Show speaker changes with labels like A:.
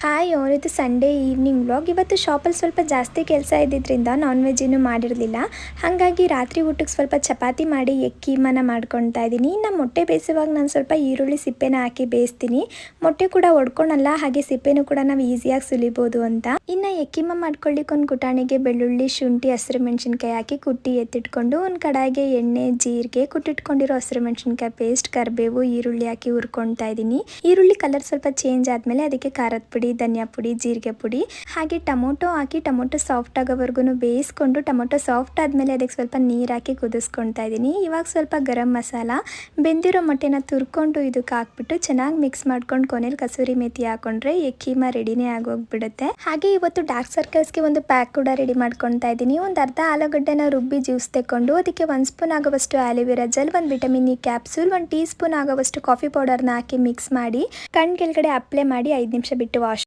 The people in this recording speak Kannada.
A: ಹಾಯ್ ಇದು ಸಂಡೇ ಈವ್ನಿಂಗ್ ವ್ಲಾಗ್. ಇವತ್ತು ಶಾಪಲ್ಲಿ ಸ್ವಲ್ಪ ಜಾಸ್ತಿ ಕೆಲಸ ಇದ್ದಿದ್ದರಿಂದ ನಾನ್ ವೆಜ್ ಇನ್ನೂ ಮಾಡಿರಲಿಲ್ಲ. ಹಾಗಾಗಿ ರಾತ್ರಿ ಊಟಕ್ಕೆ ಸ್ವಲ್ಪ ಚಪಾತಿ ಮಾಡಿ ಎಗ್ ಕೀಮಾನ ಮಾಡ್ಕೊಳ್ತಾ ಇದ್ದೀನಿ. ಇನ್ನು ಮೊಟ್ಟೆ ಬೇಯಿಸುವಾಗ ನಾನು ಸ್ವಲ್ಪ ಈರುಳ್ಳಿ ಸಿಪ್ಪೆನ ಹಾಕಿ ಬೇಯಿಸ್ತೀನಿ. ಮೊಟ್ಟೆ ಕೂಡ ಒಡ್ಕೊಳಲ್ಲ, ಹಾಗೆ ಸಿಪ್ಪೆನೂ ಕೂಡ ನಾವು ಈಸಿಯಾಗಿ ಸುಲಿಬೋದು ಅಂತ. ಇನ್ನು ಎಗ್ ಕೀಮಾ ಮಾಡ್ಕೊಳ್ಳಿಕ್ಕೆ ಒಂದು ಕುಟಾಣಿಗೆ ಬೆಳ್ಳುಳ್ಳಿ, ಶುಂಠಿ, ಹಸಿರು ಮೆಣಸಿನ್ಕಾಯಿ ಹಾಕಿ ಕುಟ್ಟಿ ಎತ್ತಿಟ್ಕೊಂಡು ಒಂದು ಕಡಾಯಿಗೆ ಎಣ್ಣೆ, ಜೀರಿಗೆ, ಕುಟ್ಟಿಟ್ಕೊಂಡಿರೋ ಹಸಿರು ಮೆಣಸಿನ್ಕಾಯಿ ಪೇಸ್ಟ್, ಕರಿಬೇವು, ಈರುಳ್ಳಿ ಹಾಕಿ ಹುರ್ಕೊಳ್ತಾ ಇದ್ದೀನಿ. ಈರುಳ್ಳಿ ಕಲರ್ ಸ್ವಲ್ಪ ಚೇಂಜ್ ಆದಮೇಲೆ ಅದಕ್ಕೆ ಖಾರದ ಪುಡಿ, ಧನಿಯಾ ಪುಡಿ, ಜೀರಿಗೆ ಪುಡಿ ಹಾಗೆ ಟೊಮೊಟೊ ಹಾಕಿ ಟೊಮೊಟೊ ಸಾಫ್ಟ್ ಆಗೋವರೆಗೂ ಬೇಯಿಸ್ಕೊಂಡು ಟೊಮೊಟೊ ಸಾಫ್ಟ್ ಆದಮೇಲೆ ಅದಕ್ಕೆ ಸ್ವಲ್ಪ ನೀರು ಹಾಕಿ ಕುದಿಸ್ಕೊಳ್ತಾ ಇದ್ದೀನಿ. ಇವಾಗ ಸ್ವಲ್ಪ ಗರಂ ಮಸಾಲ, ಬೆಂದಿರೋ ಮೊಟ್ಟೆನ ತುರ್ಕೊಂಡು ಇದಕ್ಕೆ ಹಾಕ್ಬಿಟ್ಟು ಚೆನ್ನಾಗಿ ಮಿಕ್ಸ್ ಮಾಡ್ಕೊಂಡು ಕೊನೆಯಲ್ಲಿ ಕಸೂರಿ ಮೇಥಿ ಹಾಕೊಂಡ್ರೆ ಎಗ್ ಕೀಮಾ ರೆಡಿನೇ ಆಗೋಗ್ಬಿಡುತ್ತೆ. ಹಾಗೆ ಇವತ್ತು ಡಾರ್ಕ್ ಸರ್ಕಲ್ಸ್ಗೆ ಒಂದು ಪ್ಯಾಕ್ ಕೂಡ ರೆಡಿ ಮಾಡ್ಕೊಳ್ತಾ ಇದ್ದೀನಿ. ಒಂದು ಅರ್ಧ ಆಲೂಗಡ್ಡೆನ ರುಬ್ಬಿ ಜ್ಯೂಸ್ ತೆಕ್ಕೊಂಡು ಅದಕ್ಕೆ 1 ಸ್ಪೂನ್ ಆಗುವಷ್ಟು aloe vera gel, 1 vitamin E capsule, 1 tea spoon ಆಗುವಷ್ಟು ಕಾಫಿ ಪೌಡರ್ನ ಹಾಕಿ ಮಿಕ್ಸ್ ಮಾಡಿ ಕಣ್ ಕೆಳಗಡೆ ಅಪ್ಲೈ ಮಾಡಿ 5 ನಿಮಿಷ ಬಿಟ್ಟು ವಾಶ್